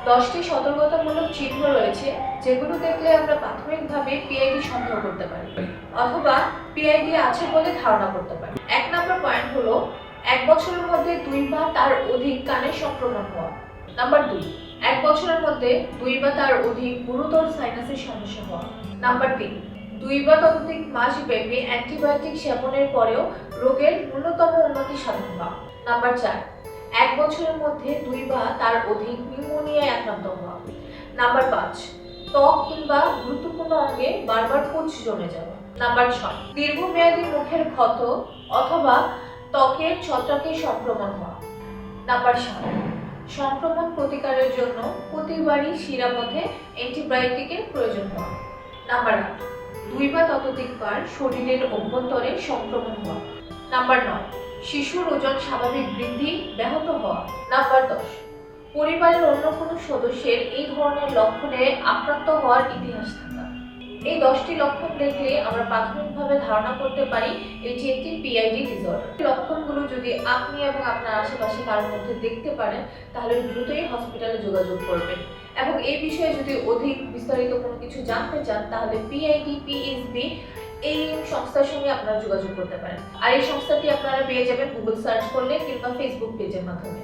10টি সতর্কতামূলক চিহ্ন রয়েছে যেগুলো দেখলে আমরা প্রাথমিকভাবে পিআইডি সন্দেহ করতে পারি অথবা পিআইডি আছে বলে ধারণা করতে পারি। 1 নম্বর পয়েন্ট হলো 1 বছরের মধ্যে 2 বা তার অধিক কানের সংক্রমণ হওয়া। নাম্বার 2, 1 বছরের মধ্যে 2 বা তার অধিক গুরুতর সাইনাসের সমস্যা হওয়া। নাম্বার 3, 2 বা ততোধিক মাস ব্যাপী অ্যান্টিবায়োটিক সেবনের পরেও রোগের ন্যূনতম উন্নতি সাধন হওয়া। নাম্বার 4, 1 বছরের মধ্যে 2 বা তার অধিক নিউমোনিয়ায় আক্রান্ত হওয়া। নাম্বার 5, ত্বক কিংবা গুরুত্বপূর্ণ অঙ্গে বারবার পুঁজ জমে যাওয়া। নাম্বার 6, দীর্ঘমেয়াদী মুখের ক্ষত অথবা ত্বকের ছত্রাকের সংক্রমণ হওয়া। নাম্বার 7, সংক্রমণ প্রতিকারের জন্য প্রতিবারই শিরাপথে অ্যান্টিবায়োটিকের প্রয়োজন হওয়া। নাম্বার 8, 2 বা ততোধিক বার শরীরের অভ্যন্তরে সংক্রমণ হওয়া। নাম্বার 9, শিশুর ওজন স্বাভাবিক বৃদ্ধি ব্যাহত হওয়া। নাম্বার 10, পরিবারের অন্য কোনো সদস্যের এই ধরনের লক্ষণে আক্রান্ত হওয়ার ইতিহাস থাকা। এই 10টি লক্ষণ দেখলে আমরা প্রাথমিকভাবে ধারণা করতে পারি এটি একটি পিআইডি ডিসঅর্ডার। লক্ষণগুলো যদি আপনি এবং আপনার আশেপাশে কারোর মধ্যে দেখতে পারেন তাহলে দ্রুতই হসপিটালে যোগাযোগ করবেন এবং এই বিষয়ে যদি অধিক বিস্তারিত কোনো কিছু জানতে চান তাহলে পিআইডি পিএসবি এই সংস্থার সঙ্গে আপনারা যোগাযোগ করতে পারেন। আর এই সংস্থাটি আপনারা পেয়ে যাবেন গুগল সার্চ করলে কিংবা ফেসবুক পেজের মাধ্যমে।